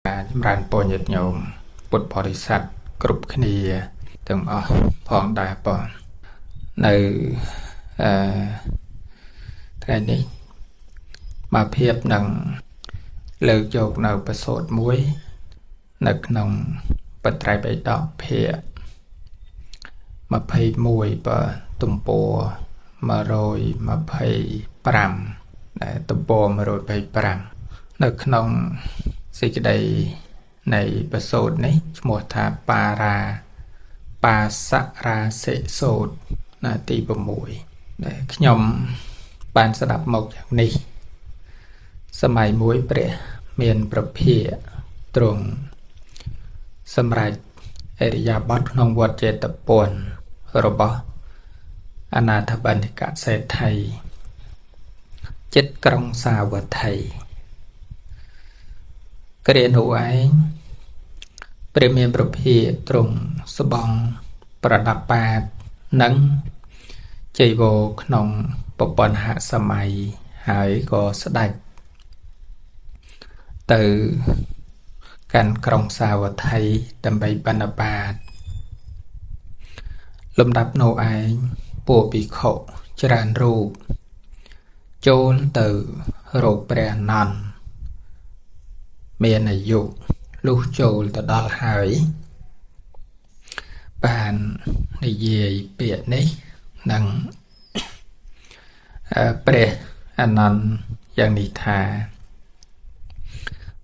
ចម្រើនពរញាតិញោមពុទ្ធបរិស័ទគ្រប់គ្នាទាំងអស់ផងដែរបងនៅថ្ងៃនេះមកភាពនឹងលើកយកនៅប្រសូតមួយនៅក្នុងបត្រៃបិដកភាគ21បើទំព័រ125ដែលទំព័រ125នៅក្នុងសេចក្តីនៃប្រសូតនេះឈ្មោះថាបាសរាសិសូតទី6ដែលខ្ញុំបានស្ដាប់មកយ៉ាងនេះសម័យមួយព្រះមានប្រភាទ្រង់សម្រេចអរិយាបថក្នុងវត្តចេតពុនរបស់អនាថបណ្ឌិកសេដ្ឋីចិត្តក្រុងសាវត្ថីគ្រានោះឯងព្រះមានប្រភាទ្រង់ស្បង់ប្រដាប់បាតនិងចីវរក្នុងពពន្ធហសម័យហើយក៏ស្ដេចទៅកាន់ក្រុងសាវត្ថីដើម្បីបណ្ឌបាតលំដាប់នោះឯងពួកភិក្ខុច្រើនរូបចូលទៅរកព្រះអនន្តមានអាយុលុះចូលទៅដល់ហើយបាននិយាយពាក្យនេះនឹងព្រះអនន្តយ៉ាងនេះថា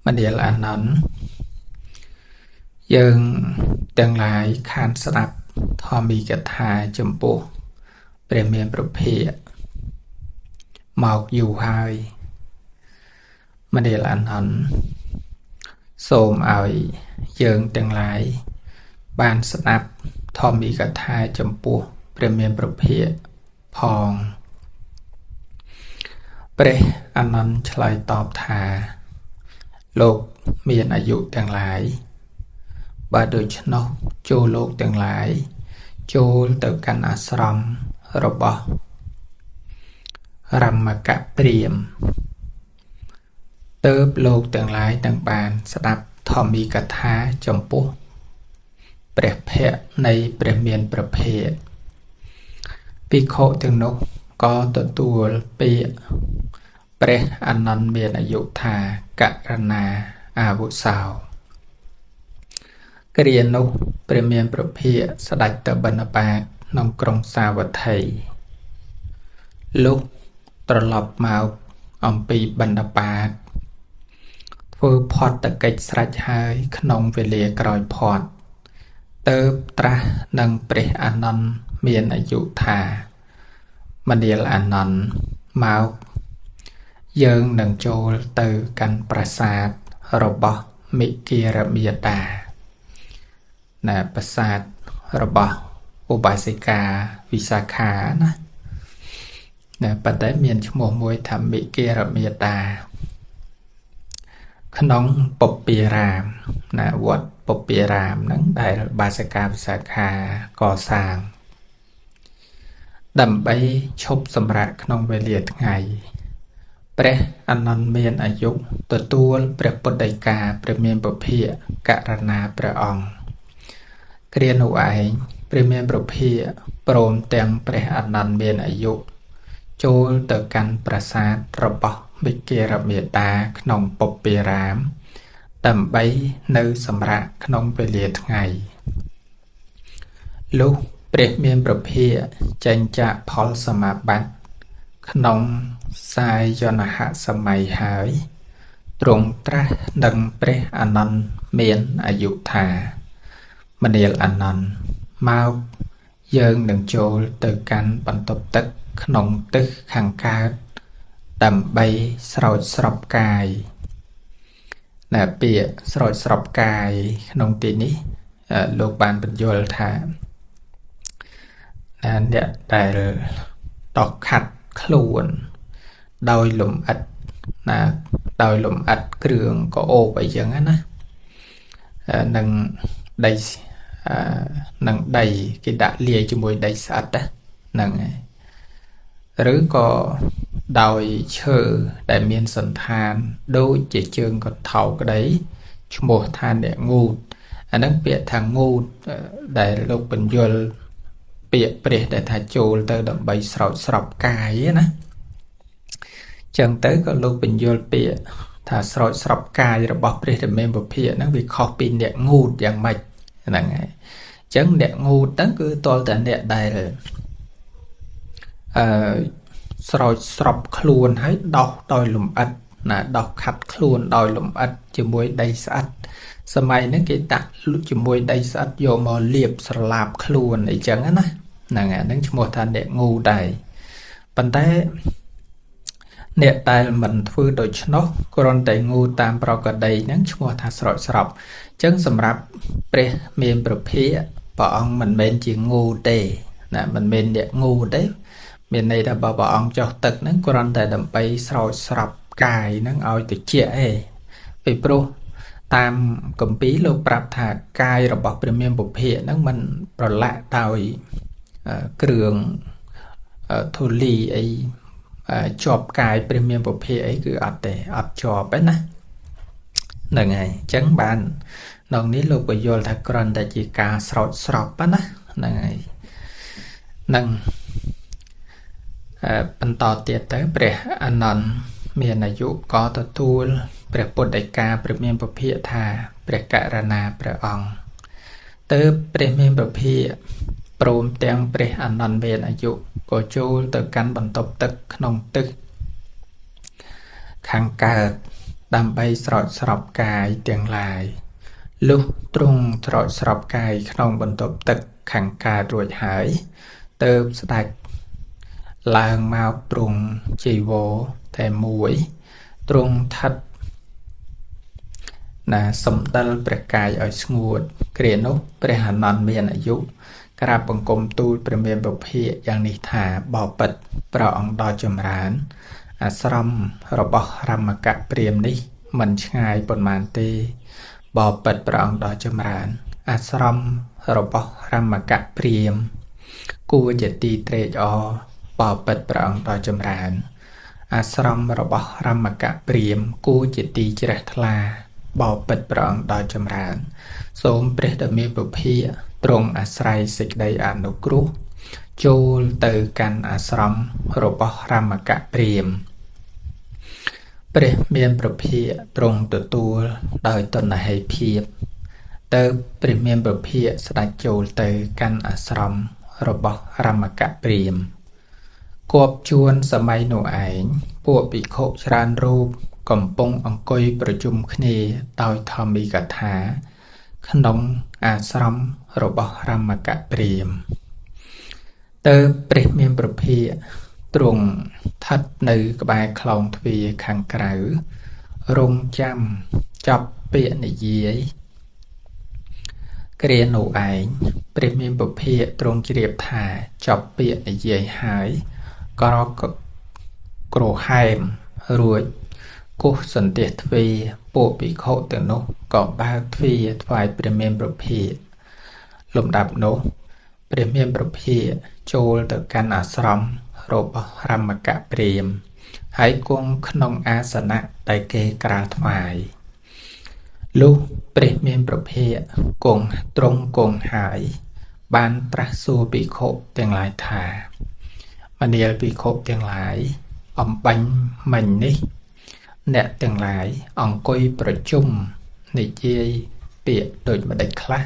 មនាលអនន្តយើងទាំងឡាយខានស្ដាប់ធម្មីកថាចំពោះព្រះមានប្រភាមកយូរហើយមនាលអនន្តសូមឲ្យយើងទាំងឡាយបានស្ដាប់ធម្មីកថាចំពោះព្រះមានប្រភាផងព្រះអនន្តឆ្លើយតបថាលោកមានអាយុទាំងឡាយបើដូច្នោះចូលលោកទាំងឡាយចូលទៅកាន់អាស្រមរបស់រមកព្រាហ្មណ៍ទើបលោកទាំងឡាយនឹងបានស្ដាប់ធម្មីកថាចំពោះព្រះភ័ក្ត្រនៃព្រះមានប្រភាភិក្ខុទាំងនោះក៏ទទួលពាក្យព្រះអនន្តមានអាយុថាករណាអាវុសោគ្រានោះព្រះមានប្រភាស្ដេចទៅបណ្ឌបាតក្នុងក្រុងសាវត្ថីលុះត្រឡប់មកអំពីបណ្ឌបាតធ្វើផុតកិច្ចស្រេចហើយក្នុងវេលាក្រោយផុតទើបត្រាស់នឹងព្រះអនន្តមានអាយុថាមនាលអនន្តមកយើងនឹងចូលទៅកាន់ប្រាសាទរបស់មិគិរមាតាប្រាសាទរបស់ឧបាសិកាវិសាខាណាប៉ុន្តែមានឈ្មោះមួយថាមិគិរមាតាក្នុងពពារាមវត្តពពារាមហ្នឹងដែលបាសិកាវិសាខាកសាងដើម្បីឈប់សម្រាកក្នុងវេលាថ្ងៃព្រះអនន្តមានអាយុទទួលព្រះពុទ្ធដីកាព្រះមានពភាករណាព្រះអង្គគ្រានោះឯងព្រះមានពភាព្រមទាំងព្រះអនន្តមានអាយុចូលទៅកាន់ប្រាសាទរបស់មិគិរមាតាក្នុងពពារាមដើម្បីនៅសម្រាកក្នុងវេលាថ្ងៃលុះព្រះមានប្រភាចេញចាកផលសមាបត្តិក្នុងសាយនហសម័យហើយទ្រង់ត្រាស់ដឹងព្រះអនន្តមានអាយុថាមនាលអនន្តមកយើងនឹងចូលទៅកាន់បន្ទប់ទឹកក្នុងទិសខាងកើតដើម្បីស្រោចស្រពកាយពាក្យស្រោចស្រពកាយក្នុងទីនេះលោកបានបញ្យល់ថាអ្នកដែលតោះខាត់ខ្លួនដោយលំអិតដោយលំអិតគ្រឿងកោបអីចឹងណានឹងដីគេដាក់លាយជាមួយដីស្អិតហ្នឹងឬក៏ដោយឈើដែលមានសន្តានដូចជាជើងកន្ធោក្តី ឈ្មោះថាអ្នកងូតអាហ្នឹងពាក្យថាងូតដែលលោកបញ្យលពាក្យព្រះដែលថាចូលទៅដើម្បីស្រោចស្រពកាយណាចឹងទៅក៏លោកបញ្យលពាក្យថាស្រោចស្រពកាយរបស់ព្រះរាមាបុព្វាហ្នឹងវាខុសពីអ្នកងូតយ៉ាងម៉េចហ្នឹងហើយចឹងអ្នកងូតហ្នឹងគឺតលតែអ្នកដែលស្រោចស្រពខ្លួនហើយដោះដោយលំអិតណាដោះខាត់ខ្លួនដោយលំអិតជាមួយដីស្អិតសម័យហ្នឹងគេដាក់ជាមួយដីស្អិតយកមកលាបស្រឡាបខ្លួនអីចឹងណាហ្នឹងអាហ្នឹងឈ្មោះថាអ្នកងូដែរប៉ុន្តែអ្នកដែលមិនធ្វើដូច្នោះគ្រាន់តែងូតាមប្រកដីហ្នឹងឈ្មោះថាស្រោចស្រពចឹងសម្រាប់ព្រះមានប្រភាព្រះអង្គមិនមែនជាងូទេណាមិនមែនអ្នកងូទេមានន័យថាបើព្រះអង្គចុះទឹកហ្នឹងគ្រាន់តែដើម្បីស្រោចស្រពកាយហ្នឹងឲ្យត្រជាក់ឯងពីព្រោះតាមគម្ពីរលោកប្រាប់ថាកាយរបស់ព្រះមានពុភៈហ្នឹងมันប្រឡាក់ដោយគ្រឿងធូលីអីជាប់កាយព្រះមានពុភៈអីគឺអត់ទេអត់ជាប់ទេណាហ្នឹងហើយអញ្ចឹងបានក្នុងនេះលោកក៏យល់ថាគ្រាន់តែជាការស្រោចស្រពណាហ្នឹងហើយនឹងបន្តទៀតទៅព្រះអានន្ទមានអាយុក៏ទទួលព្រះពុទ្ធដីកាព្រះមានពុភៈថាព្រះករុណាព្រះអង្គទៅព្រះមានពុភៈព្រមទាំងព្រះអានន្ទមានអាយុក៏ចូលទៅកាន់បន្ទប់ទឹកក្នុងទឹកខាងកើតដើម្បីស្រោចស្រពកាយទាំងឡាយលុះទ្រង់ស្រោចស្រពកាយក្នុងបន្ទប់ទឹកខាងកើតរួចហើយទៅស្ដេចឡើងមកទ្រង់ជីវរតែមួយទ្រង់ឋិតណាសំដិលព្រះកាយឲ្យស្ងួតគ្រានោះព្រះអានន្ទមានអាយុក្រាបបង្គំទូលព្រះមានពុភៈយ៉ាងនេះថាបបិទ្ធព្រះអង្គដ៏ចម្រើនអាស្រមរបស់រមកៈព្រាហ្មណ៍នេះមិនឆ្ងាយប៉ុន្មានទេបបិទ្ធព្រះអង្គដ៏ចម្រើនអាស្រមរបស់រមកៈព្រាហ្មណ៍គួរជាទីត្រេកអរបបិទ្ធព្រះអង្គដ៏ចម្រើនអាស្រមរបស់រមកៈព្រាហ្មណ៍គួរជាទីជ្រះថ្លាបបិទ្ធព្រះអង្គដ៏ចម្រើនសូមព្រះតមេពុភៈទ្រង់អាស្រ័យសេចក្តីអនុគ្រោះចូលទៅកាន់អាស្រមរបស់រមកៈព្រាហ្មណ៍ព្រះមានប្រភាទ្រង់ទទួលដោយតណ្ហេភាពទៅព្រះមានប្រភាស្ដេចចូលទៅកាន់អាស្រមរបស់រមកៈព្រាហ្មណ៍គប់ជួនសម័យនោះឯងពួកភិក្ខុច្រើនរូបកំពុងអង្គុយប្រជុំគ្នាដោយធម្មីកថាក្នុងអាស្រមរបស់រមកៈព្រាហ្មណ៍ទៅព្រះមានប្រភាទ្រង់ស្ថិតនៅក្បែរខ្លោងទ្វារខាងក្រៅរង់ចាំចាប់ពាក្យនិយាយគ្រានោះឯងព្រះមានពុភៈទ្រង់ជ្រាបថាចាប់ពាក្យនិយាយហើយក៏ក្រហែមរួចគោះសន្ទះទ្វារពួកភិក្ខុទាំងនោះក៏បើកទ្វារថ្វាយព្រះមានប្រភាលំដាប់នោះព្រះមានប្រភាចូលទៅកាន់អាស្រមរបស់រមកៈព្រាហ្មណ៍ហើយគង់ក្នុងអាសនៈដែលគេក្រាលថ្វាយលុះព្រះមានប្រភាគង់ទ្រង់គង់ហើយបានត្រាស់សួរភិក្ខុទាំងឡាយថាមនាលភិក្ខុទាំងឡាយអំបញ្ញមិញនេះអ្នកទាំងឡាយអង្គុយប្រជុំនិយាយពាក្យដូចម្ដេចខ្លះ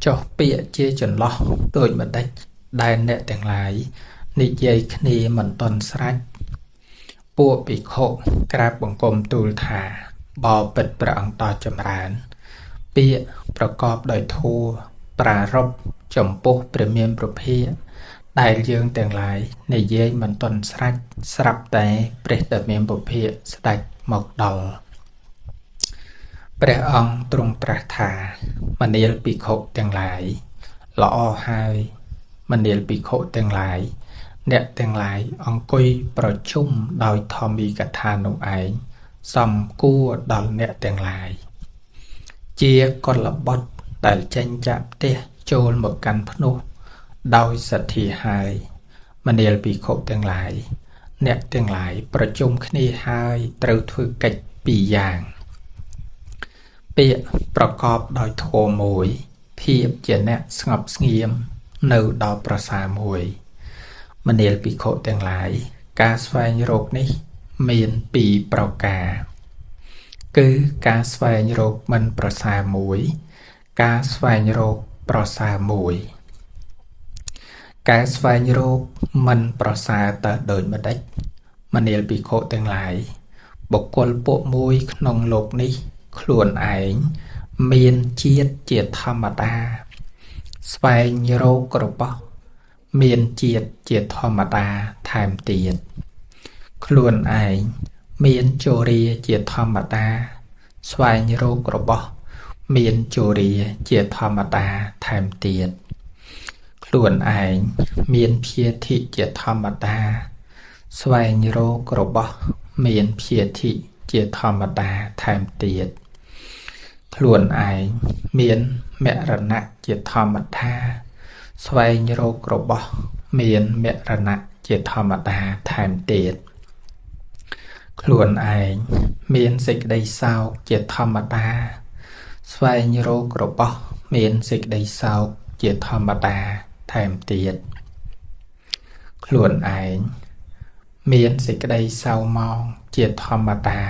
ចុះពាក្យជាចន្លោះដូចម្ដេចដែលអ្នកទាំងឡាយនិយាយគ្នាមិនទាន់ស្រេចពួកភិក្ខុក្រាបបង្គំទូលថាបបិទ្ធព្រះអង្គដ៏ចម្រើនពាក្យប្រកបដោយធម៌ប្រារព្ធចំពោះព្រះមានប្រភាដែលយើងទាំងឡាយនិយាយមិនទាន់ស្រេចស្រាប់តែព្រះតមានពុភៈស្ដេចមកដល់ព្រះអង្គទ្រង់ត្រាស់ថាមនាលភិក្ខុទាំងឡាយល្អហើយមនាលភិក្ខុទាំងឡាយអ្នកទាំងឡាយអង្គុយប្រជុំដោយធម្មីកថានោះឯងសំគួរដល់អ្នកទាំងឡាយជាកុលបុត្រដែលចេញចាក់ផ្ទះចូលមកកាន់ភ្នោះដោយសទ្ធាហើយមនាលភិក្ខុទាំងឡាយអ្នកទាំងឡាយប្រជុំគ្នាហើយត្រូវធ្វើកិច្ចពីរយ៉ាង ពាក្យប្រកបដោយធម៌មួយភាពជាអ្នកស្ងប់ស្ងៀមនៅដល់ប្រសើរមួយមនាលភិក្ខុទាំងឡាយការស្វែងរកនេះមានពីរប្រការគឺការស្វែងរកមិនប្រសើរមួយការស្វែងរកប្រសើរមួយការស្វែងរកមិនប្រសើរតើដូចម្ដេចមនាលភិក្ខុទាំងឡាយបុគ្គលពួកមួយក្នុងលោកនេះខ្លួនឯងមានជាតិជាធម្មតាស្វែងរករបស់មានជាតិជាធម្មតាថែមទៀតខ្លួនឯងមានជរាជាធម្មតាស្វែងរករបស់មានជរាជាធម្មតាថែមទៀតខ្លួនឯងមានភាធិជាធម្មតាស្វែងរករបស់មានភាធិជាធម្មតាថែមទៀតខ្លួនឯងមានមរណៈជាធម្មតាស្វែងរករបស់មានមរណៈជាធម្មតាថែមទៀតខ្លួនឯងមានសេចក្តីសោកជាធម្មតាស្វែងរករបស់មានសេចក្តីសោកជាធម្មតាថែមទៀតខ្លួនឯងមានសេចក្តីសៅហ្មងជាធម្មតា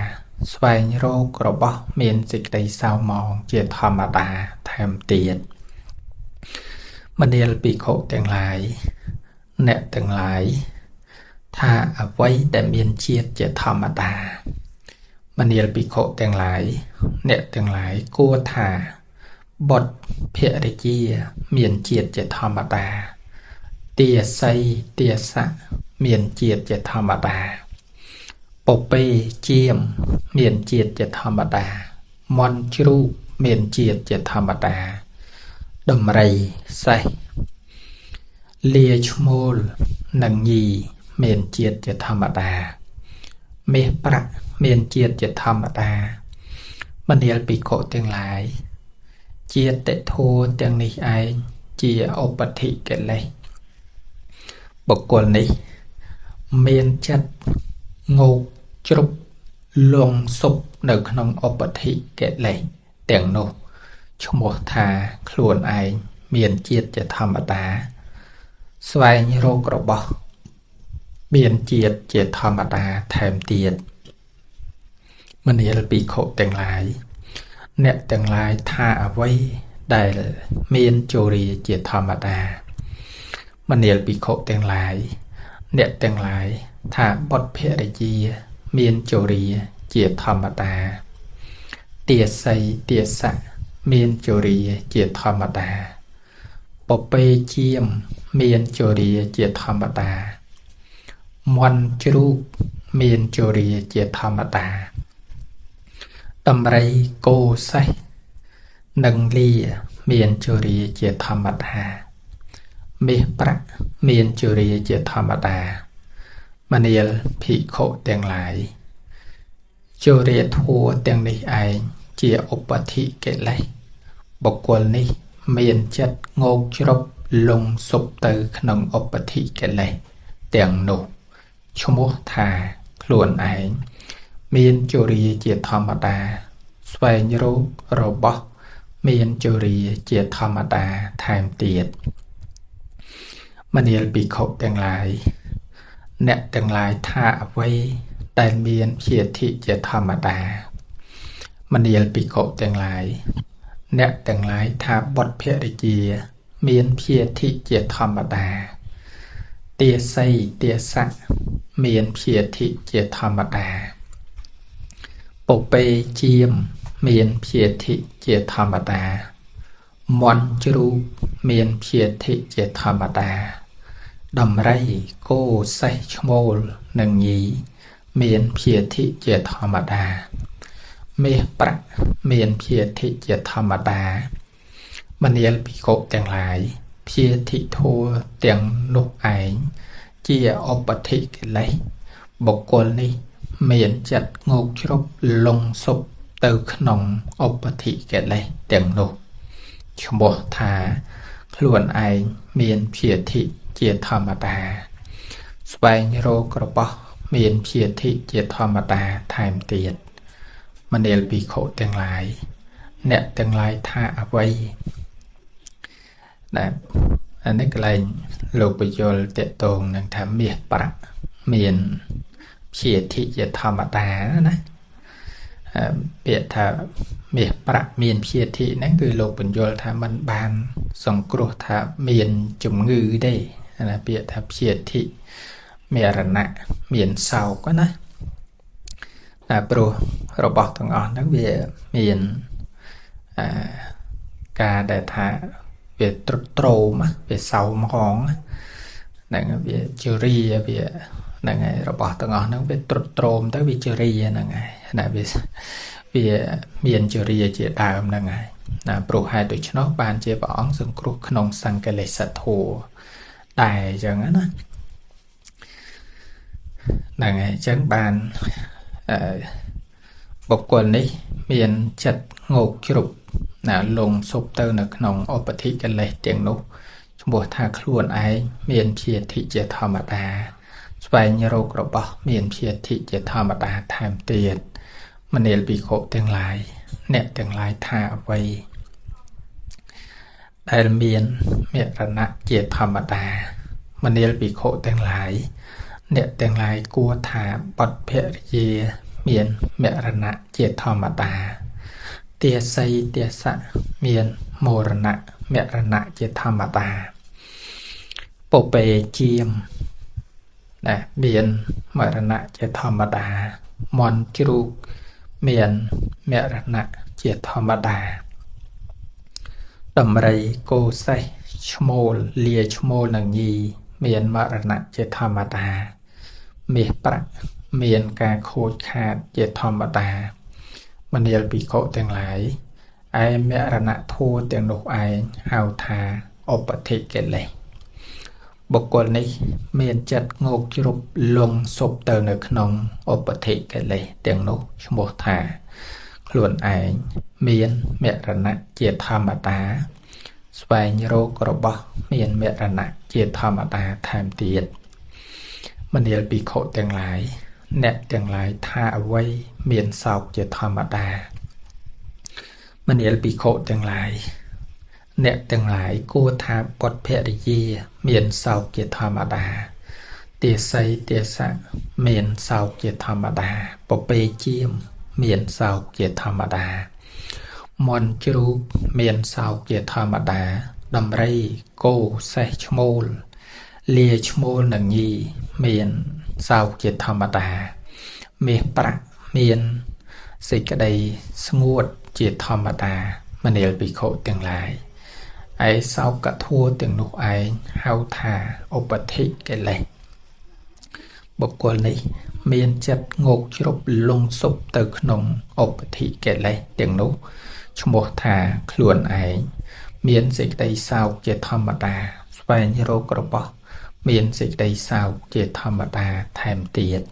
ស្វែងរករបស់មានសេចក្តីសៅហ្មងជាធម្មតាថែមទៀតមនាលភិក្ខុទាំងឡាយអ្នកទាំងឡាយថាអ្វីដែលមានជាតិជាធម្មតាមនាលភិក្ខុទាំងឡាយអ្នកទាំងឡាយគួរថាបុត្រភរិយាមានជាតិជាធម្មតាទាស័យទាស័កមានជាតិជាធម្មតាពពេជាមមានជាតិជាធម្មតាមន់ជ្រូកមានជាតិជាធម្មតាដំរីសេះលាឈ្មោលនិងញីមានជាតិជាធម្មតាមាសប្រាក់មានជាតិជាធម្មតាមនាលភិក្ខុទាំងឡាយជាតិធัวទាំងនេះឯងជាឧបธิកិលេសបុគ្គលនេះមានចិត្តងោកជ្រុបលងសុបនៅក្នុងឧបธิកិលេសទាំងនោះឈ្មោះថាខ្លួនឯងមានជាតិជាធម្មតាស្វែងរករបស់មានជាតិជាធម្មតាថែមទៀតមនាលភិក្ខុទាំងឡាយអ្នកទាំងឡាយថាអ្វីដែលមានជរាជាធម្មតាមនាលភិក្ខុទាំងឡាយអ្នកទាំងឡាយថាបុត្រភរិយាមានជរាជាធម្មតាទាស័យទាស័កមានជរាជាធម្មតាពពេជាមមានជរាជាធម្មតាមន់ជ្រូកមានជរាជាធម្មតាដំរីគោសេះនិងលាមានជរាជាធម្មតាមាសប្រាក់មានជរាជាធម្មតាមនាលភិក្ខុទាំងឡាយជរាធัวទាំងនេះឯងជាឧបธิកិលេសបុគ្គលនេះមានចិត្តងោកជ្រុបលងសុបទៅក្នុងឧបธิកិលេសទាំងនោះឈ្មោះថាខ្លួនឯងមានជរាជាធម្មតាស្វែងរករបស់មានជរាជាធម្មតាថែមទៀតមនាលភិក្ខុទាំងឡាយអ្នកទាំងឡាយថាអ្វីដែលមានភាធិជាធម្មតាមនាលភិក្ខុទាំងឡាយអ្នកទាំងឡាយថាបុត្រភរិយាមានភាធិជាធម្មតាទាស័យទាស័កមានភាធិជាធម្មតាពពេជាមមានភាធិជាធម្មតាមន់ជ្រូកមានភាធិជាធម្មតាដំរីគោសេះឈ្មោលនិងញីមានភាធិជាធម្មតាមាសប្រាក់មានភាធិជាធម្មតាមនាលភិក្ខុទាំងឡាយភាធិធัวទាំងនោះឯងជាឧបธิកិលេសបុគ្គលនេះមានចិត្តងោកជ្រុបលងសុបទៅក្នុងឧបธิកិលេសទាំងនោះឈ្មោះថាខ្លួនឯងមានភាធិជាធម្មតាស្វែងរករបស់មានភាធិជាធម្មតាថែមទៀតមនាលភិក្ខុទាំងឡាយ អ្នកទាំងឡាយថាអ្វីដែលអានេះកន្លែងលោកបញ្យល់តេតងនឹងថាមាសប្រាក់មានព្យាធិជាធម្មតាណាពាក្យថាមាសប្រាក់មានព្យាធិហ្នឹងគឺលោកបញ្យល់ថាมันបានសង្គ្រោះថាមានជំងឺទេណាពាក្យថាព្យាធិមរណៈមានសោកណាព្រោះរបស់ទាំងអស់ហ្នឹងវាមានការដែលថាវាត្រុតត្រោមវាសៅហ្មងហ្នឹងវាជរាវាហ្នឹងហើយរបស់ទាំងអស់ហ្នឹងវាត្រុតត្រោមទៅវាជរាហ្នឹងហើយណាវាមានជរាជាដើមហ្នឹងហើយណាព្រោះហេតុដូច្នោះបានជាព្រះអង្គសង្គ្រោះក្នុងសង្កលេសធម៌ដែរអញ្ចឹងណាហ្នឹងហើយអញ្ចឹងបានបុគ្គលនេះមានចិត្តងោកជ្រុបណាលងសុបទៅនៅក្នុងឧបធិកិលេសទាំងនោះឈ្មោះថាខ្លួនឯងមានព្យាធិជាធម្មតាស្វែងរករបស់មានព្យាធិជាធម្មតាថែមទៀតមនាលភិក្ខុទាំងឡាយអ្នកទាំងឡាយថាអ្វីដែលមានមរណៈជាធម្មតាមនាលភិក្ខុទាំងឡាយអ្នកទាំងឡាយគួរថាបទភរិយាមានមរណៈជាធម្មតាទាស័យទាសៈមានមរណៈមរណៈជាធម្មតាពពេជាមណាមានមរណៈជាធម្មតាមន់ជ្រូកមានមរណៈជាធម្មតាដំរីគោសេះឈ្មោលលាឈ្មោលនឹងញីមានមរណៈជាធម្មតាមាសប្រាក់មានការខូចខាតជាធម្មតាមនាលភិក្ខុទាំងឡាយឯមរណៈធัวទាំងនោះឯងហៅថាឧបធិកិលេសបុគ្គលនេះមានចិត្តងោកជ្រុបលងសុបទៅនៅក្នុងឧបធិកិលេសទាំងនោះឈ្មោះថាខ្លួនឯងមានមរណៈជាធម្មតាស្វែងរករបស់មានមរណៈជាធម្មតាថែមទៀតមនាលភិក្ខុទាំងឡាយអ្នកទាំងឡាយថាអ្វីមានសោកជាធម្មតាមនាលភិក្ខុទាំងឡាយអ្នកទាំងឡាយគួរថាបុត្រភរិយាមានសោកជាធម្មតាទាស័យទាសៈមានសោកជាធម្មតាពពេជាមមានសោកជាធម្មតាមន់ជ្រូកមានសោកជាធម្មតាដំរីគោសេះឈ្មោលលាឈ្មោលនឹងញីមានសោកជាធម្មតាមាសប្រាក់មានសេចក្តីស្ងួតជាធម្មតាមនាលភិក្ខុទាំងឡាយឯសោកធัวទាំងនោះឯងហៅថាឧបធិកិលេសបុគ្គលនេះមានចិត្តងោកជ្រុបលងសុបទៅក្នុងឧបធិកិលេសទាំងនោះឈ្មោះថាខ្លួនឯងមានសេចក្តីសោកជាធម្មតាស្វែងរករបស់មានសេចក្តីសោកជាធម្មតាថែមទៀត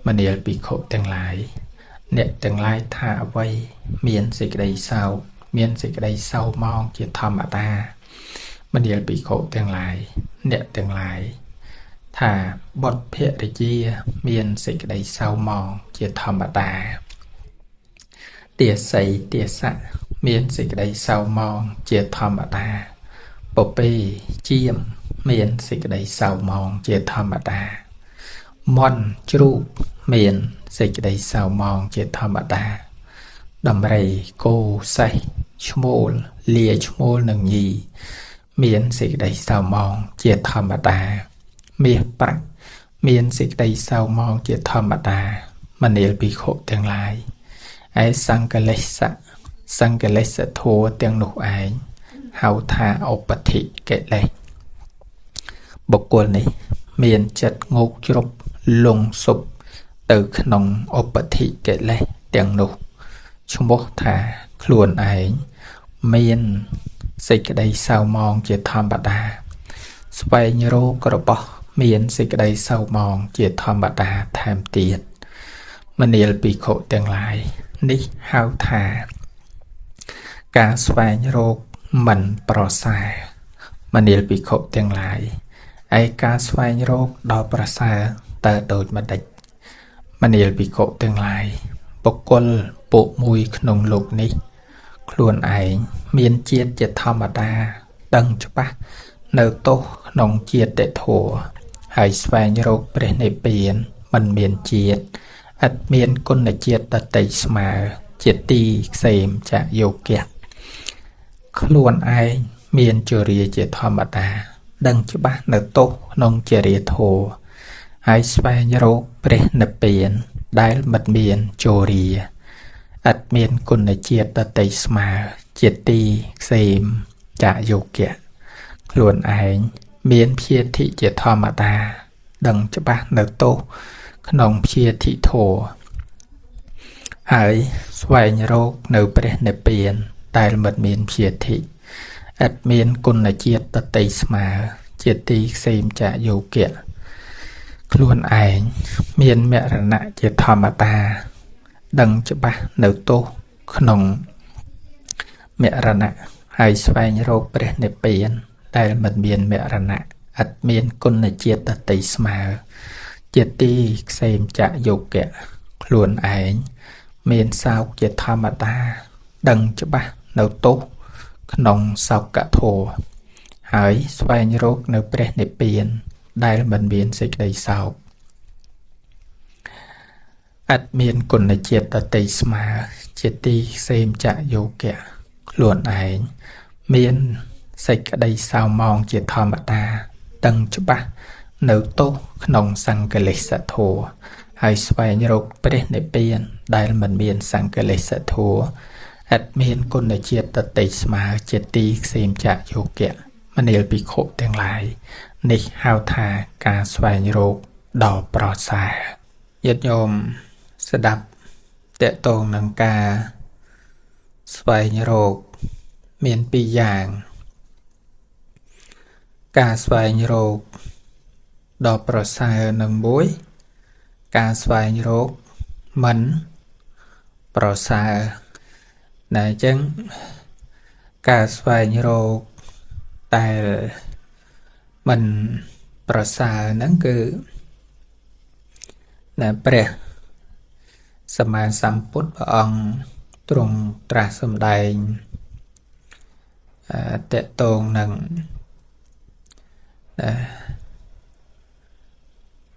មនាលភិក្ខុទាំងឡាយអ្នកទាំងឡាយថាអ្វីមានសេចក្តីសោកមានសេចក្តីសៅហ្មងជាធម្មតាមនាលភិក្ខុទាំងឡាយអ្នកទាំងឡាយថាបុត្រភរិយាមានសេចក្តីសៅហ្មងជាធម្មតាទាស័យទាសៈមានសេចក្តីសៅហ្មងជាធម្មតាពពេជាមមានសេចក្តីសៅហ្មងជាធម្មតាមន់ជ្រូកមានសេចក្តីសៅហ្មងជាធម្មតាដំរីគោសេះឈ្មោលលាឈ្មោលនឹងញីមានសេចក្តីសៅហ្មងជាធម្មតាមាសប្រាក់មានសេចក្តីសៅហ្មងជាធម្មតាមនាលភិក្ខុទាំងឡាយឯសង្កលេសធัวទាំងនោះឯងហៅថាឧបធិកិលេសបុគ្គលនេះមានចិត្តងោកជ្រុបលងសុបទៅក្នុងឧបធិកិលេសទាំងនោះឈ្មោះថាខ្លួនឯងមានសេចក្តីសៅហ្មងជាធម្មតាស្វែងរករបស់មានសេចក្តីសៅហ្មងជាធម្មតាថែមទៀតមនាលភិក្ខុទាំងឡាយនេះហៅថាការស្វែងរកមិនប្រសើរមនាលភិក្ខុទាំងឡាយឯការស្វែងរកដល់ប្រសើរតើដូចម្តេចមនាលភិក្ខុទាំងឡាយបុគ្គលពួកមួយក្នុងលោកនេះ ខ្លួនឯងមានជាតិជាធម្មតាដឹងច្បាស់នៅទោសក្នុងជាតិធម៌ហើយស្វែងរកព្រះនិព្វានមិនមានជាតិឥតមានគុណជាតិដតីស្មើជាទីក្សេមចយោគៈខ្លួនឯងមានជរាជាធម្មតាដឹងច្បាស់នៅទោសក្នុងជរាធម៌ហើយស្វែងរកព្រះនិព្វានដែលមិនមានជរាឥតមានគុណជាតិដតីស្មើជាទីក្សេមចយោគៈខ្លួនឯងមានព្យាធិជាធម្មតាដឹងច្បាស់នៅទោសក្នុងព្យាធិធម៌ហើយស្វែងរកនៅព្រះនិព្វានដែលមិនមានព្យាធិឥតមានគុណជាតិដតីស្មើជាទីក្សេមចយោគៈខ្លួនឯងមានមរណៈជាធម្មតាដឹងច្បាស់នៅទោសក្នុងមរណៈហើយស្វែងរកព្រះនិព្វានដែលមិនមានមរណៈឥតមានគុណជាតិដតីស្មើជាទីក្សេមចយោគៈខ្លួនឯងមានសោកជាធម្មតាដឹងច្បាស់នៅទោសក្នុងសោកធម៌ហើយស្វែងរកនៅព្រះនិព្វានដែលមិនមានសេចក្តីសោកឥតមានគុណជាតិដតីស្មើជាទីក្សេមចយោគៈខ្លួនឯងមានសេចក្តីសៅមងជាធម្មតាដឹងច្បាស់នៅទោសក្នុងសង្កលេសធម៌ហើយស្វែងរកព្រះនិព្វានដែលមិនមានសង្កលេសធម៌ឥតមានគុណជាតិដតីស្មើជាទីក្សេមចយោគៈមនាលភិក្ខុទាំងឡាយនេះហៅថាការស្វែងរកដ៏ប្រសើរញាតិញោមស្ដាប់តកតងនឹងការស្វែងរកមានពីរយ៉ាងការស្វែងរកដ៏ប្រសើរនឹងមួយការស្វែងរកមិនប្រសើរតែអញ្ចឹងការស្វែងរកដែលមិនប្រសើរហ្នឹងគឺដែលព្រះសម្មាសម្ពុទ្ធព្រះអង្គទ្រង់ត្រាស់សម្ដែងតកតងនឹង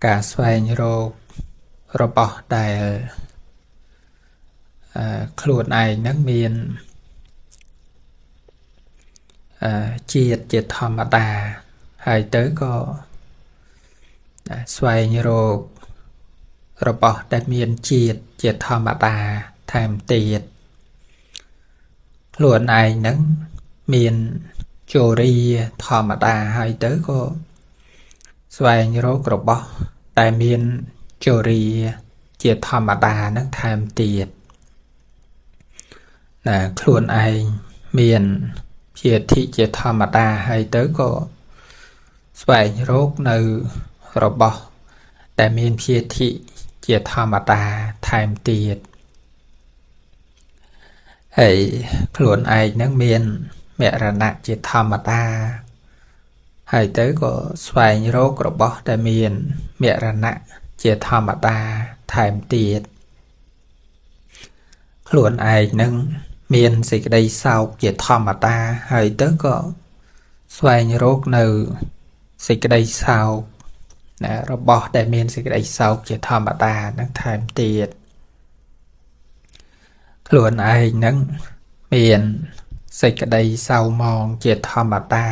ការស្វែងរករបស់ដែលខ្លួនឯងនឹងមានជាតិជាធម្មតាហើយទៅក៏ស្វែងរករបស់ដែលមានជាតិជាធម្មតាថែមទៀតខ្លួនឯងនឹងមានជរាធម្មតាហើយទៅក៏ស្វែងរករបស់ដែលមានជរាជាធម្មតានឹងថែមទៀតខ្លួនឯងមានជាធិជាធម្មតាហើយទៅក៏ស្វែងរកនៅរបស់ដែលមានភាធិជាធម្មតាថែមទៀតហើយខ្លួនឯងនឹងមានមរណៈជាធម្មតាហើយទៅក៏ស្វែងរករបស់ដែលមានមរណៈជាធម្មតាថែមទៀតខ្លួនឯងនឹងមានសេចក្តីសោកជាធម្មតាហើយទៅក៏ស្វែងរកនៅសេចក្តីសោករបស់ដែលមានសេចក្តីសោកជាធម្មតានឹងថែមទៀតខ្លួនឯងនឹងមានសេចក្តីសៅមងជាធម្មតា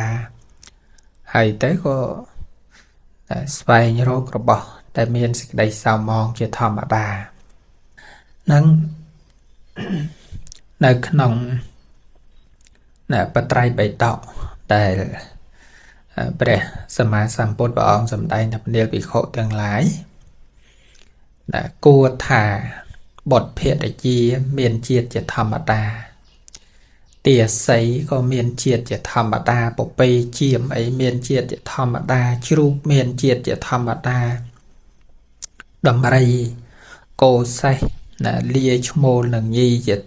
ហើយទៅក៏ស្វែងរករបស់ដែលមានសេចក្តីសៅមងជាធម្មតានឹងនៅក្នុងបត្រៃបិដកដែលព្រះសម្មាសម្ពុទ្ធព្រះអង្គសម្ដែងដល់នាលភិក្ខុទាំងឡាយគួរថាបុត្រភរិយាមានជាតិជាធម្មតាទាស័យក៏មានជាតិជាធម្មតាពពែជាមអីមានជាតិជាធម្មតាជ្រូកមានជាតិជាធម្មតាដំរីគោសេះលាឈ្មោលនឹងញីជា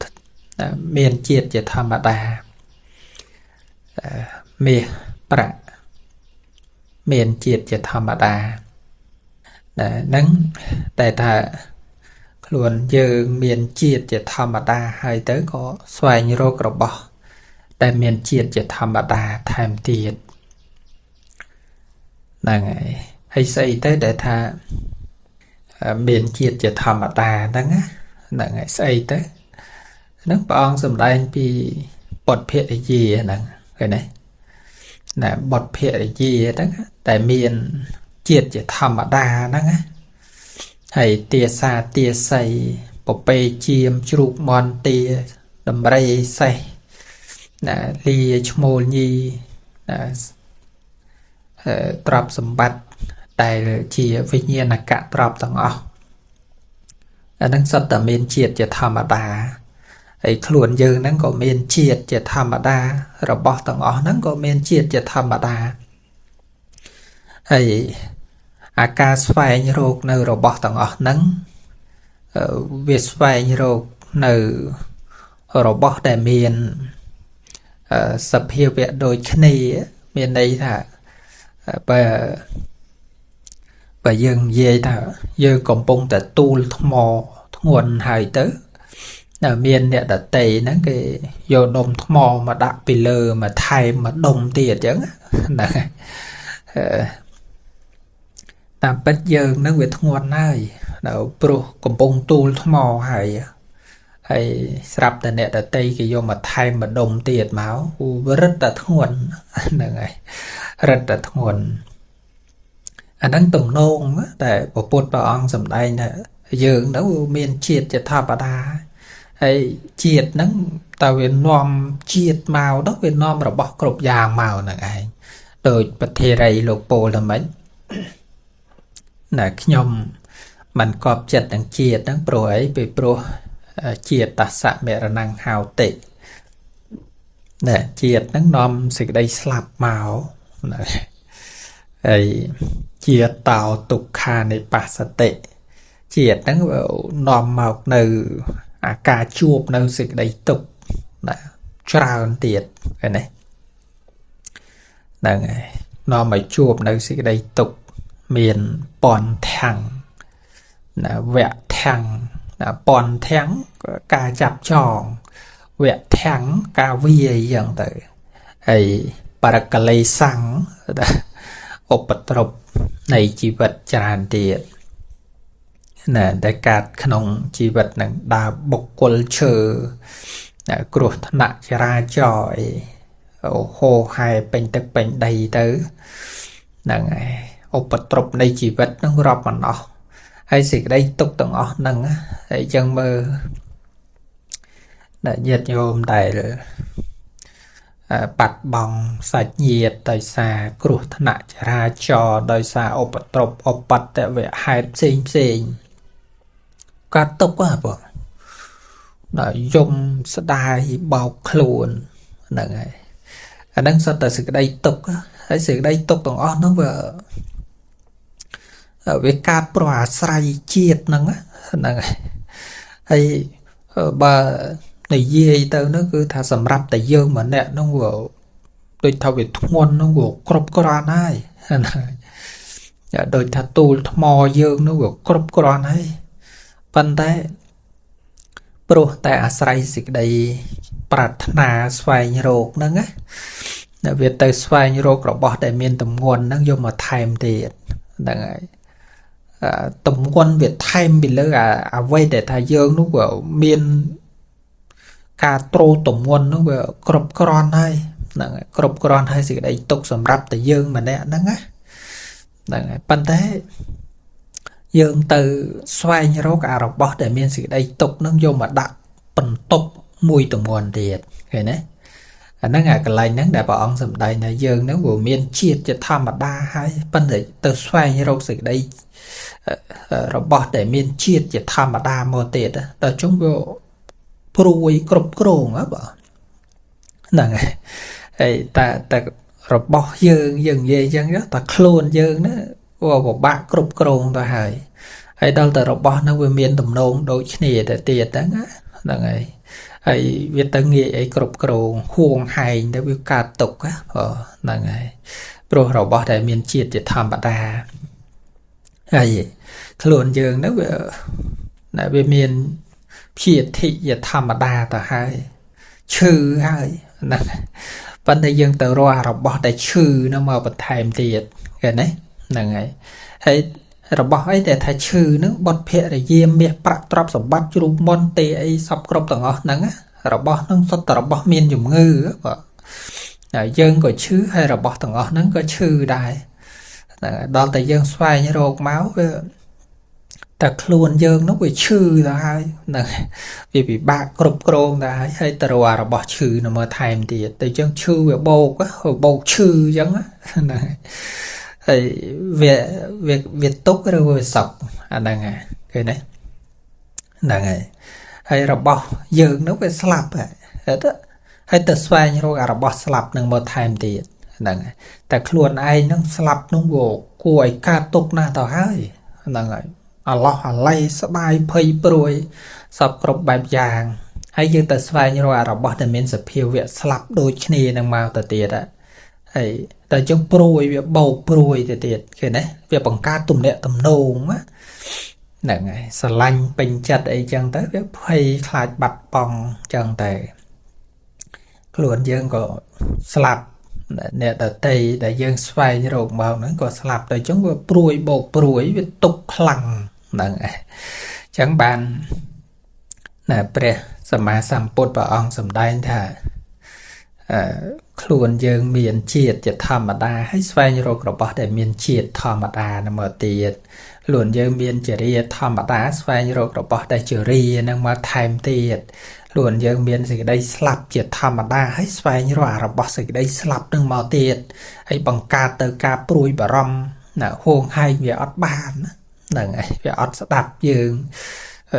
មានជាតិជាធម្មតាមាសប្រាក់មានជាតិជាធម្មតានឹងតែថា luôn dương miền chiết chỉ thầm đa hay tới có xoay rô cờ bòแต่miền chiết chỉ thầm đa tham tiệt là ngày hay xây tới để tha miền chiết chỉ thầm đa đó á là ngày xây tới nước bong sầm đai bị bọt phệ gì nè cái này là bọt phệ gì đó tại miền chiết chỉ thầm đa đó á hay tia xa tia say bộ bê chiêm chụp mòn tia đầm rây say là lia chmol nhi là trap sầm bát tại chia với nhiên là cả trap tầng ở năng sắp tầm miền chiếtจะธรรมดาไอ้ขลุ่นยืนนั่นก็เมียนเชียดจะธรรมดาระบอบต่างอ๋อนั่นก็เมียนเชียดจะธรรมดาไอ้อาการสไฟโรคในระบอบต่างอ๋อนั่นเวสไฟโรคในระบอบแต่เมียนสเปียเวโดยชนีเมียนในท่าไปยังเย่ท่ายังกำปงแต่ตูลทมอทงวนหายเตอở miền địa đặt tây nó cái vô đông mò mà đặt bị lơ mà thay mà đông tiệt chứ này làm bất giờ nó về thong ngon này đâu pro cầm bông tu mò hay sập tại địa đặt tây cái vô mà thay mà đông tiệt máu rất là thong ngon này rất là thong ngon anh đang tùng nôn á tại bộ bột bảo ăn sầm đây nè giờ nó miền triệtจะธรรมดาไอ้เจียดนั้นแต่เวียนนอมเจียดเมาดอกเวียนนอมระบบกรบยางเมาหนังไงโดยประเทศไรโลโปทำไมน่ะขยมมันกอบจัดดังเจียดดังโปรยไปโปรเจียดตัสสะเมรนังหาวเตะน่ะเจียดนั้นนอมสิ่งใดสลับเมาไอ้เจียดเต่าตุกคาในปัสสติเจียดนั้นนอมเมาในcả chuột nơi sự đầy tục là trào tiệt cái này là nó mới chuột nơi sự đầy tục miền bòn thẳng là vẽ thẳng là bòn thẳng cả chập tròn vẽ thẳng cả vi dạng tự ấy parakalei sang opatrop này chỉ vật tràn tiệt nè đạiการขนมชีวิตหนังดาบกกลเชอกรุธนาจราจอยโอ้โหหายเป็นตึกเป็นใดเตอนั่งไงอุปตรบในชีวิตนั่งรอบมันออกให้สิ่งใดตกต่างออกนั่งไอ้จังมือได้ยัดโยมได้ปัดบองสัญญาโดยสากรุธนาจราจรโดยสาอุปตรบอุปัตแต่เวหายเซ็งเซ็งการตกว่าบ่ได้ยมสดายเบาคลวนนั่นไงอันนั้นสัตว์แต่สิ่งใดตกไอ้สิ่งใดตกต้องอ้อนนั่งว่าเวการปราศัยเจียดนั่งนั่นไงไอ้บ่ในเย่เตอnó cứ thà sầm rập tại dương mà nè nó vừa đôi thao về thung ngon nó vừa crop cora này đôi thà tu mò dương nó vừa crop cora này phần thế pro tại asrai dịch đây pratna xoay rột nâng á việc tới xoay rột rồi bỏ đại miền tầm nguồn nó vô mà time thì đằng tầm nguồn việc time bị lỡ vay để thà dương nó vừa miền cả trâu tụm nguồn nó vừa crop cron hay crop cron hay gì đấy tục sầm rập tại dương mà nè nắng á phần thế dương từ xoay như rốt à rọc bó để miên sự đây tục nó vô mà đặt phần tục mùi tụm nguồn thiệt cái này nó ngại cái này nó để bảo ông sầm đây này dương nó vừa miên chiết cho tham mà đa hay phần thể từ xoay như rốt sự đây rọc bó để miên chiết cho tham mà đa mô tiệt đó chúng vô pruy crop crong á bảo nè ấy ta rọc bó dương về chân đó ta clone dương đó một bạc crop crong ta hay hay đâu ta rọc bó nó vừa miên tầm nôn đôi khi để tiệt đó là ngày ấy việt ta nghĩ ấy crop crong huồng hay để biểu ca tục á là ngày pro rọc bó để miên chiết để tham bà đa hay clone dương nó vừa vì miền phía thị và thầm đa tờ hai chư hai vấn đề dân tự roa rồi bỏ đại chư nó mà bật thèm tiệt cái này là ngày hay rồi bỏ ấy để thay chư nó bật phệ để diêm miệt bạc trap sập bắt chụp mon tê ấy sập crop tầng ở nắng á rồi bỏ nó sắp rồi bỏ miên dùng ngư á dân có chư hay rồi bỏ tầng ở nắng có chư đại đó tại dân xoay như rột máu ta luôn dân nó bị chư là hai vì bạc cột cồn là hay tờ rồi bỏ chư nó mà thèm thì từ chân chư về bầu á bầu chư giống á việc tốt cái rồi sọc anh đang cái này là ngày hay là bỏ dân nó bị slap hay tờ xoay như rồi bỏ slap nó mà thèm thì là ta luôn ai nó slap nó gỗ cùi ca tục na tao hai là ngày Allah lay sắp bài phơi bồi sắp cột bài vàng hay như tờ xoay như rồi bỏ để mình sẽ phiêu việc slap đôi chân năng màu tờ tiệt á hay tờ trong bồi việc bầu bồi tờ tiệt cái này việc bằng ca tùm lẹ tùm nôn á là ngày sờ lanh bình chặt ấy chẳng tới việc phơi khai bạch bong chẳng tới luôn dân có slap nè tờ tây để dân xoay như rồi màu nó có slap tới chúng có bồi bầu bồi việc tục lằng chẳng bàn nè pre sầm ma sầm bột bà ông sầm đai thà luôn dương miền chiếtจะธรรมดาให้สวายโรกระบาดแต่เมียนเชียดธรรมดานมาตีดหลวนยังเมียนเจริญธรรมดาสวายโรกระบาดแต่เจริญนั่งมาไทม์ตีดหลวนยังเมียนสิ่งใดสลับเจียธรรมดาให้สวายโรกระบาดสิ่งใดสลับนั่งมาตีดให้บังกาเตอกาปรุยบารมน่ะห่วงให้เวียอัดบานนั่งไงเวียอัดสดับยืง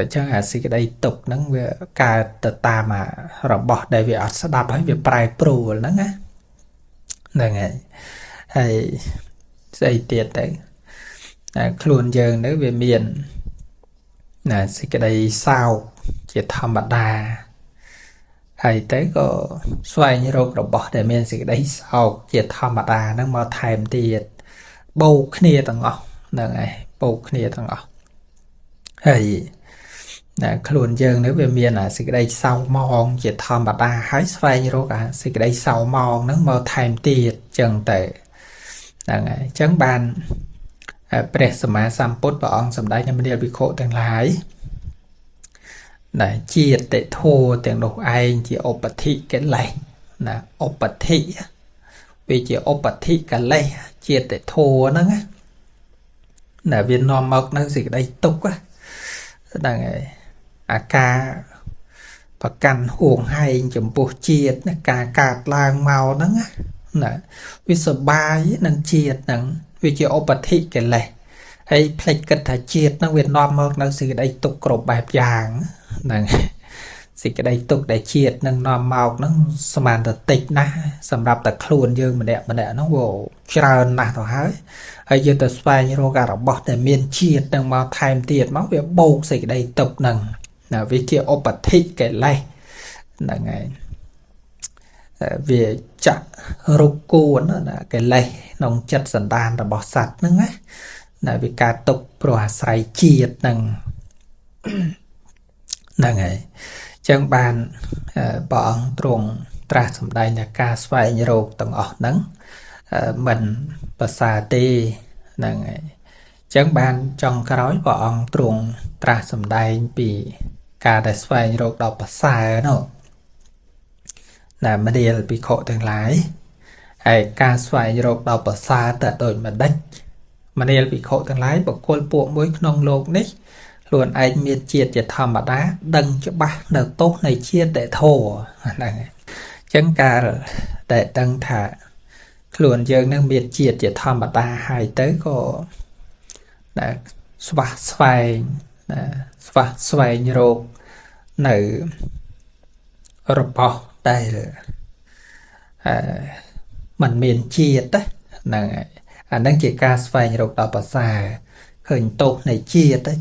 chẳng hạn sự đây tục nó về cả ta mà rồi bỏ đây về ở đạp hay về prai pro nó nghe này hay dây tiệt đấy luôn dần nữa về miền là sự đây sao chỉ thầm đà hay tới có xoay như rồi bỏ để miền sự đây sao chỉ thầm đà nó mà thèm tiệt bầu kia tầng ngọc này bầu kia tầng ngọc hay luôn dân nếu về miền là sự đây sau mòn chỉ thầm bạc đa hái xoay như rồi cả sự đây sau mòn nó mơ thèm tiệt chân tệ chẳng bàn pre sma samput và ông sầm đáy nhằm đi bị khổទាំងlái này chia tệ thô tiền đồ ai chỉ ốp thị cái này là ốp thị vì chỉ ốp thị cái này chia tệ thô nó á là viên non mọc nó gì đây tục á đang ca và căn huồng hay chấm bột chiết cả cạt làng màu nó nè vì sợ ba với năng chiết năng vì chỉ ốp thị cái này hay plek cái thà chiết nó Việt Nam mọc nó sự đây tục cột bài vàng nè sự cái đây tục để chiết năng Nam mọc nó sầm tật tịch na sầm đạp tật luôn dương mà đẹp nó vô trơn nè thôi hay giờ tật xoay như rô gà rọc bọt để miền chiết năng màu thèm tiệt máu về bầu sự đây tục năng là vì kia ốp thị cái này là ngày về chặt roku nó là cái này nông chất dần đàn là bỏ sạch nữa á là vì cả tục pro sai chiết năng là ngày chẳng bàn bọn trùng tra sầm đây là ca xoay như rô tầng ở nắng mình và xa tê là ngày chẳng bàn trong cái nói bọn trùng tra sầm đây bị cả đại xoay rồi đọc xa nó là mà đi bị khổទាំងlái hay ca xoay rồi đọc xa tại đội mà đánh mà đi bị khổទាំងlái bậc côn buộc mối nông lột nít luôn anh miệt chiết chỉ thầm mà đá đăng cho ba đợt tốt này chiết để thổ chẳng cả để đăng thả luôn giờ năng miệt chiết chỉ thầm mà đá hay tới có là xoay xoay như rồi nữ robot đây là mình miền chiết đấy là anh đang chỉ ca xoay như rồi đọc bà xa khởi tốt này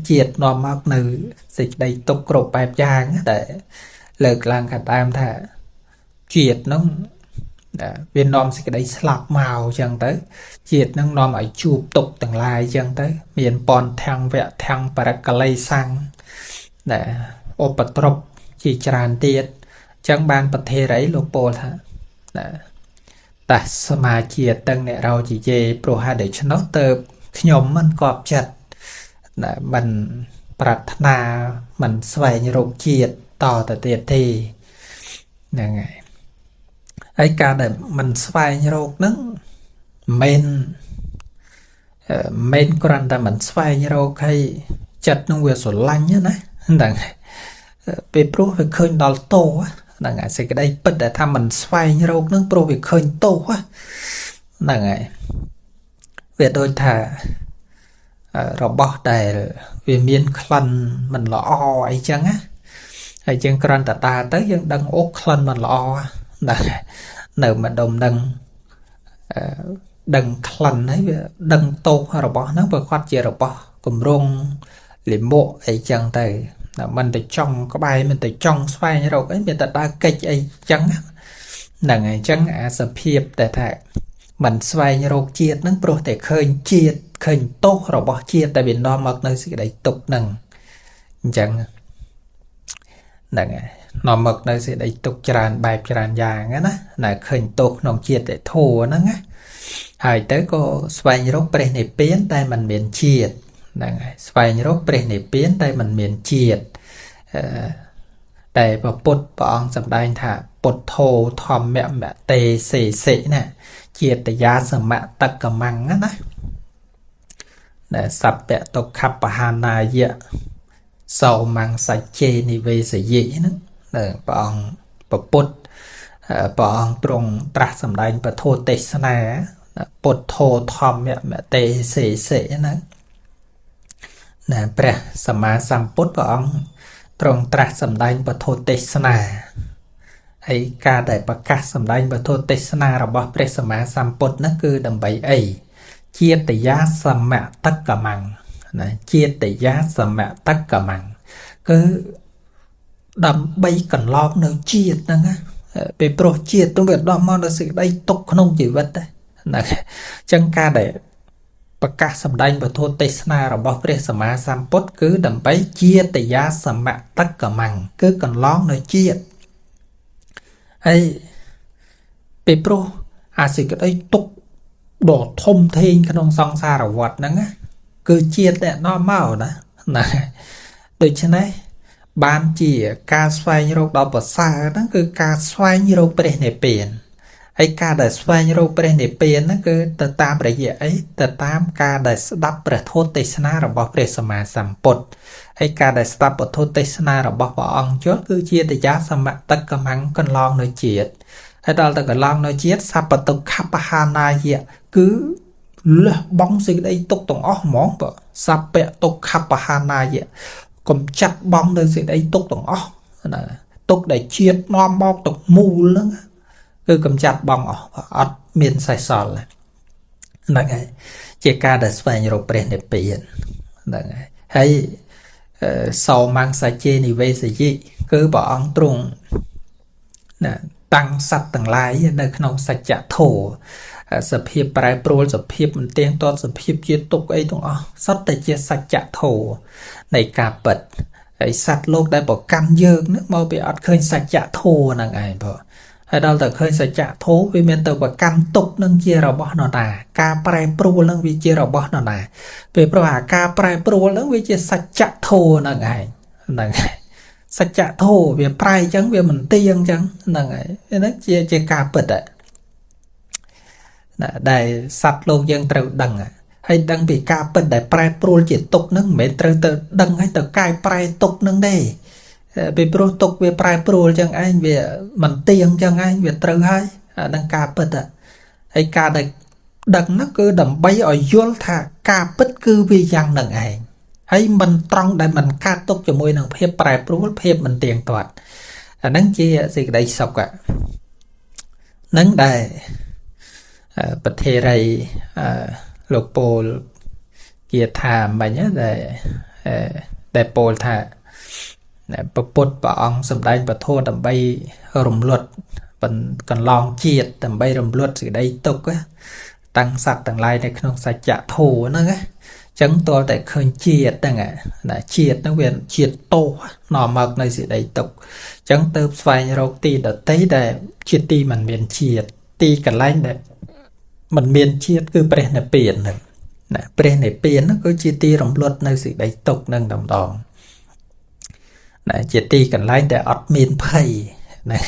chiết nó mắc nữ dịch đây tục cột bài giang để lực lang cả tam thả chiết nó viên nom sẽ cái đấy slap màu chẳng tới chiết nó nom ở chụp tục từng lai chẳng tới miền pon thang vẽ thang parakalay sang ដែលឧបទ្រពជាច្រើនទៀតចឹងបានប្រធេរីលោកពោលថាតែសមាជាតឹងអ្នករោជាយេព្រោះហេតុដូច្នោះទៅខ្ញុំមិនគប់ចិត្តមិនប្រាថ្នាមិនស្វែងរកជាតិតទៅទៀតទេហ្នឹងហើយការដែលមិនស្វែងរកហ្នឹងមិនគ្រាន់តែមិនស្វែងរកឲ្យចិត្តនឹងវាស្រឡាញ់ណាហ្នឹងពេលព្រោះវាឃើញដល់ទោសហ្នឹងហើយសេចក្តីពិតដែលថាមិនស្វែងរកហ្នឹងព្រោះវាឃើញទោសហ្នឹងហើយវាដូចថារបស់ដែលវាមានក្លិនមិនល្អអីចឹងណាហើយយើងគ្រាន់តែដើរទៅយើងដឹងអូក្លិនមិនល្អហ្នឹងនៅម្ដុំនឹងដឹងក្លិនហើយវាដឹងទោសរបស់ហ្នឹងប្រកាសជារបស់គម្រងលិមុខអីចឹងទៅមិនទៅចង់ក្បែរមិនទៅចង់ស្វែងរកអីវាតែដើរកិច្ចអីចឹងហ្នឹងហើយចឹងអាសភាពតែថាមិនស្វែងរកជាតិហ្នឹងព្រោះតែឃើញជាតិឃើញទោសរបស់ជាតិតែវានាំមកនៅសេចក្តីទុក្ខហ្នឹងអញ្ចឹងហ្នឹងហើយនាំមកនៅសេចក្តីទុក្ខច្រើនបែបច្រើនយ៉ាងណាដែលឃើញទោសក្នុងជាតិធម៌ហ្នឹងណាហើយទៅក៏ស្វែងរកព្រះនិព្វានតែមិនមានជាតិហ្នឹងហើយស្វែងរកព្រះនិព្វានតែមិនមានជាតិតែព្រះពុទ្ធព្រះអង្គសម្ដែងថាពុទ្ធោធម្មមតេសេសិណាជាតិយាសមតកមੰណាដែលសព្ពតុខបហានាយៈសោមង្សច្ចេនិវេសយិហ្នឹងព្រះអង្គព្រះពុទ្ធព្រះអង្គទ្រង់ត្រាស់សម្ដែងពធទេសនាពុទ្ធោធម្មមតេសេសិហ្នឹងណាព្រះសម្មាសម្ពុទ្ធព្រះអង្គទ្រង់ត្រាស់សម្ដែងពធទេសនាហើយការដែលប្រកាសសម្ដែងពធទេសនារបស់ព្រះសម្មាសម្ពុទ្ធហ្នឹងគឺដើម្បីអីជាតិយាសមតកមੰណាជាតិយាសមតកមੰគឺដើម្បីកន្លងនៅជាតិហ្នឹងណាពេលព្រោះជាតិទៅវាដល់មកនៅសេចក្តីទុក្ខក្នុងជីវិតណាអញ្ចឹងការដែលប្រកាសសម្ដែងពធទេសនារបស់ព្រះសម្មាសម្ពុទ្ធគឺដើម្បីជាតិយាសមតកមੰគឺកន្លងនៅជាតិហើយពេលព្រោះអាសេចក្តីទុក្ខដ៏ធំធេងក្នុងសង្សារវដ្តហ្នឹងគឺជាតិដែលនាំមកណាដូច្នេះបានជាការស្វែងរកដល់ប្រសើរហ្នឹងគឺការស្វែងរកព្រះនិព្វានហើយការដែលស្វែងរកព្រះនិព្វានហ្នឹងគឺទៅតាមរយៈអីទៅតាមការដែលស្ដាប់ព្រះធម៌ទេសនារបស់ព្រះសម្មាសម្ពុទ្ធហើយការដែលស្ដាប់ពធទេសនារបស់ព្រះអង្គយល់គឺជាតយាសមតកមੰកន្លងនៅជាតិហើយដល់ទៅកន្លងនៅជាតិសព្ពតុខបហានាយៈគឺលះបង់សេចក្តីទុក្ខទាំងអស់ហ្មងបើសព្ពតុខបហានាយៈកុំចាត់បង់នៅសេចក្តីទុក្ខទាំងអស់ណាទុក្ខដែលជាតិនាំមកទៅមូលហ្នឹងគឺកំចាត់បង់អស់អត់មានសេះសល់ហ្នឹងហើយជាការដែលស្វែងរកព្រះនិព្វានហ្នឹងហើយសោមង្សច្ចេនិវេសយិគឺព្រះអង្គទ្រង់ណាតាំងសត្វទាំងឡាយនៅក្នុងសច្ចធម៌សភាពប្រែប្រួលសភាពមិនទៀងទាត់សភាពជាទុក្ខអីទាំងអស់សុទ្ធតែជាសច្ចធម៌នៃការពិតហើយសត្វលោកដែលប្រកាន់យើងនឹងមកពីអត់ឃើញសច្ចធម៌ហ្នឹងឯងបងហើយដល់តែឃើញសច្ចធម៌វាមានទៅប្រកាន់ទុក្ខនឹងជារបស់នរណាការប្រែប្រួលនឹងវាជារបស់នរណាពេលព្រោះអាការប្រែប្រួលនឹងវាជាសច្ចធម៌ហ្នឹងឯងហ្នឹងហើយសច្ចធម៌វាប្រែអញ្ចឹងវាមិនទៀងអញ្ចឹងហ្នឹងហើយហ្នឹងជាការពិតដែលសត្វលោកយើងត្រូវដឹងហើយដឹងពីការពិតដែលប្រែប្រួលជាទុក្ខហ្នឹងមិនមែនត្រូវទៅដឹងឲ្យទៅកែប្រែទុក្ខហ្នឹងទេពីព្រោះទុក្ខវាប្រែប្រួលអញ្ចឹងឯងវាមិនទៀងអញ្ចឹងឯងវាត្រូវហើយអានឹងការពិតហើយការដែលដឹងហ្នឹងគឺដើម្បីឲ្យយល់ថាការពិតគឺវាយ៉ាងហ្នឹងឯងហើយមិនត្រង់ដែលមិនកើតទុក្ខជាមួយនឹងភាពប្រែប្រួលភាពមិនទៀងទាត់អាហ្នឹងជាសេចក្តីសុខហ្នឹងដែលប្រធេរីលោកពោលគាថាមិញដែលពោលថាព្រះពុទ្ធព្រះអង្គសម្ដែងពធដើម្បីរំលត់កន្លងជាតិដើម្បីរំលត់សេចក្តីទុក្ខតាំងសត្វទាំងឡាយនៅក្នុងសច្ចធម៌ហ្នឹង chẳng tôi tại khơi chiết đang là chiết nó về chiết tô nọ mực nơi sự đầy tục chẳng tớ vài rau ti đợt tới để chiết ti mình miền chiết ti cả lanh để mình miền chiết cứ bền là biển này bền này biển nó có chiết ti rộng luật nơi sự đầy tục nâng đồng đòn này chiết ti cả lanh để ọt miền phầy này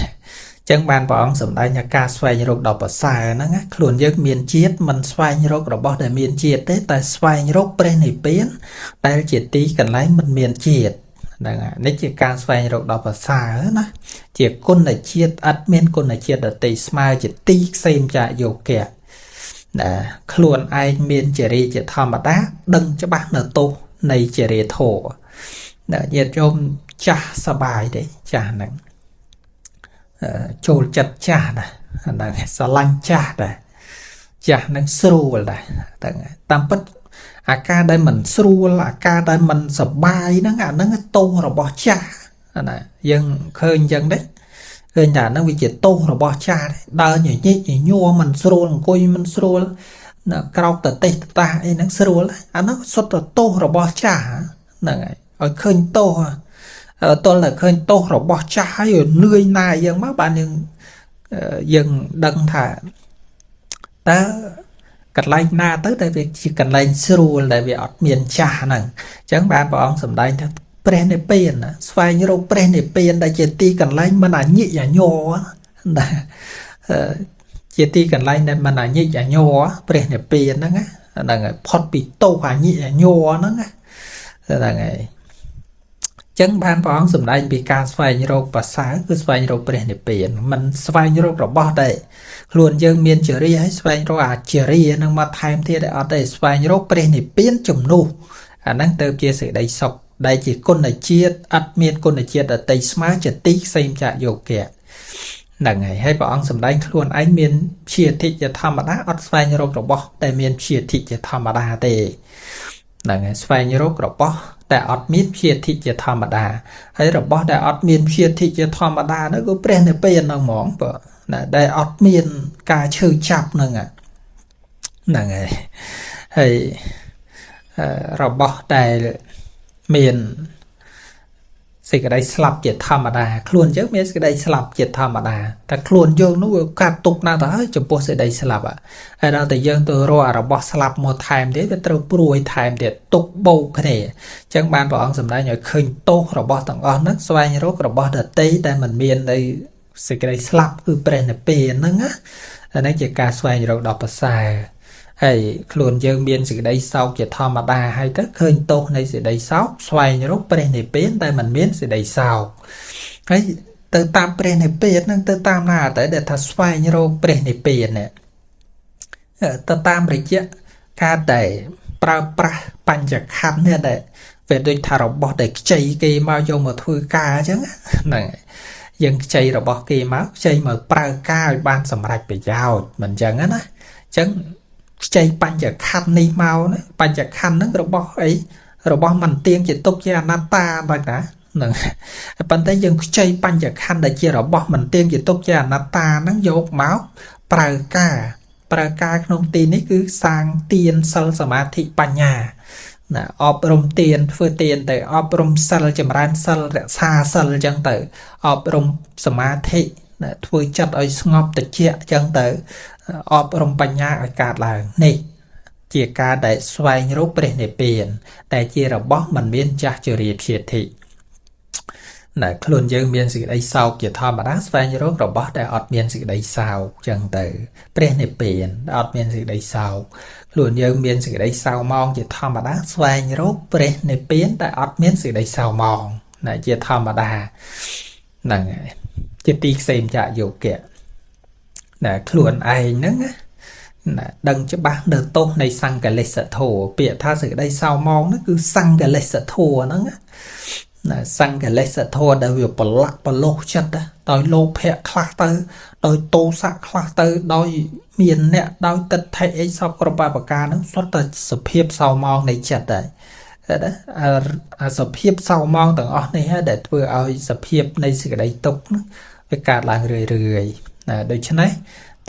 chẳng bàn bỏ ông sầm đây nhà ca xoay rốt đọc ở xa nó ngắt luôn giấc miền chiết mình xoay rốt rồi bỏ để miền chiết đấy tại xoay rốt bên này biến đây chỉ tí cần lấy mình miền chiết nếu chỉ ca xoay rốt đọc ở xa nó chỉ con này chiết admin con này chiết ở tây smile chỉ tí xem chạy vô kẹt luôn ai miền chỉ đi chỉ thò mà đá đừng cho bác nở tô này chỉ đi thổ nhiệt trong cha sờ bài đấy cha nặng chôl chặt cha này sờ lanh cha này cha năng sưu này tam bất ca đây mình sưu là ca đây mình sờ bài nó tô rồi bỏ cha này dân khơi dân đấy khơi nhà nó bị chết tô rồi bỏ cha đấy đỡ nhảy nhảy nhua mình sưu là coi mình sưu là cao tờ tê ta ấy nó sưu là nó xuất tô rồi bỏ cha này ở khơi tô tôi là khơi tô rồi bỏ cha rồi nuôi này dân má bạn nhưng dân đăng thả ta cắt lanh na tới đây việc chỉ cần lanh sưu là việc ở miền cha này chẳng bạn bảo ông sầm đây prenepen xoay như đâu prenepen đây chỉ ti cần lanh mà là nhị giả nhô chỉ ti cần lanh đây mà là nhị giả nhô prenepen đó nghe là ngày pot bị tô hòa nhị giả nhô đó nghe là ngày chẳng ban bảo ông sầm đây bị ca xoay như đâu và sáng cứ xoay như đâu prenepen mình xoay như đâu rồi bỏ đây luôn dân miền chợ ri hay xoay rồi chợ ri năng mà tham thì ở đây xoay rồi bên này biến chùm nu năng từ chia sẻ đầy sọc đây chỉ con này chia admin con này chia ở tây smart chợ tí xem chạy vô kẹt là ngày hay bảo ông sầm đánh luôn anh miền chia thịจะธรรมดาở xoay rồi bỏ tại miền chia thịจะธรรมดาthì là ngày xoay rồi bỏแต่ออดมิดเพียที่จะธรรมดาให้เราบอกแต่ออดมิดเพียที่จะธรรมดาแล้วก็เป็นเป็นน้องหมองเปล่าได้ออดมิดการชื่อจับนึงนั่นไงให้เราบอกแต่มิดสิ่งใดสลับจิตธรรมดาคล้วนเยอะมีสิ่งใดสลับจิตธรรมดาแต่คล้วนเยอะนู้นการตุกน่าแต่จะพอสิ่งใดสลับไอ้เราแต่ยังตัวเราบอกสลับหมดไทม์เดี๋ยวเราปลุยไทม์เดี๋ยวตุกโบกเนี่ยจังบานบอกองสมได้หน่อยเคยโตเราบอกต่างอ่อนนักสวายรกเราบอกเด็ดตีแต่มันเมียนในสิ่งใดสลับคือเป็นเป็นนั่งอ่ะอันนั้นจะการสวายรกดอกภาษาให้คล้วนเยอะมีสิ่งใดเศร้าจะธรรมดาให้ถ้าเคยโตในสิ่งใดเศร้าสวายรกเป็นเป็นแต่มันเมียนสิ่งใดเศร้าให้từ tam pre nàyเป็นนั่งtừ tam nào tới để thật xoay như rô pre nàyเป็นเนี่ยtừ tam rồi chứ ca để pra pan chặt khănเนี่ยđể về đôi thà robot để chạy cái mau vô mà thui ca chứ này dân chạy robot cái máu chạy mà pra ca ban sầm rạch bị giao mình chẳng á chẳng chạy pan chặt khăn đi mau đấy pan chặt khăn nó robot ấy robot mình tiên chỉ tốt cho anh ta vậy đã bạn thấy dân chơi pan chặt khăn để chia rồi bỏ mình tiên gì tốt cho anh ta nó vô máu pra không tin ấy cứ sang tiền sal samadhi panya nè ọp rồng tiền phơi tiền từ ọp rồng sal chấm ran sal xa sal chẳng từ ọp rồng samadhi nè thui chặt ở ngọc tự chia chẳng từ ọp rồng panya ở cả là này chia ca để xoay rốt bên này biển để chia rồi bỏ mình miên cha chửi thiệt thị nè luôn dân miền sự đây sau chỉ thò mà đá xoay như rốt rồi bỏ để ọt miền sự đây sau chẳng từ bên này biển ọt miền sự đây sau luôn dân miền sự đây sau mong chỉ thò mà đá xoay như rốt bên này biển tại ọt miền sự đây sau mong nè chỉ thò mà đá nè chỉ tí xem chạy vô kìa nè luôn ai nữa nè đừng cho bạn được tốt này sang cái lịch sử thổ bịa tha sự đây sau mong nó cứ sang cái lịch sử thổ nó sang cái lịch sử thua đều việc bỏ lắc bỏ lô chất đó đôi lô phẹ khắc tư đôi tô sắc khắc tư đôi miền nè đôi tật thay ấy sau có ba bà ca nó xuất ra sự hiếp sau mong này chặt đấy sự hiếp sau mong tầng ớt này để vừa ao sự hiếp này sự cái đấy tục với cả là người đôi chân đấy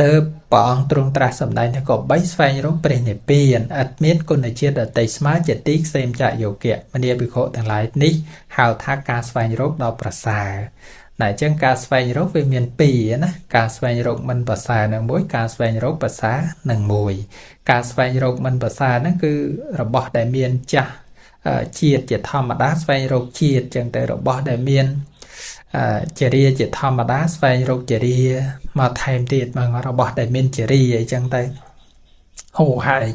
ទើបព្រះអង្គទ្រង់ត្រាស់សម្ដែងថាក៏បីស្វែងរកព្រះនិព្វានឥតមានគុណជាតិដតីស្មើជាទីក្សេមចយោគៈមនាភិក្ខុទាំងឡាយនេះហៅថាការស្វែងរកដ៏ប្រសើរតែអញ្ចឹងការស្វែងរកវាមានពីរណាការស្វែងរកមិនប្រសើរនឹងមួយការស្វែងរកប្រសើរនឹងមួយការស្វែងរកមិនប្រសើរហ្នឹងគឺរបស់ដែលមានចាស់ជាតិជាធម្មតាស្វែងរកជាតិអញ្ចឹងទៅរបស់ដែលមានជារាជាធម្មតាស្វែងរកជារាមកថែមទៀតមករបស់ដែលមានជារាអញ្ចឹងទៅហូរហើយ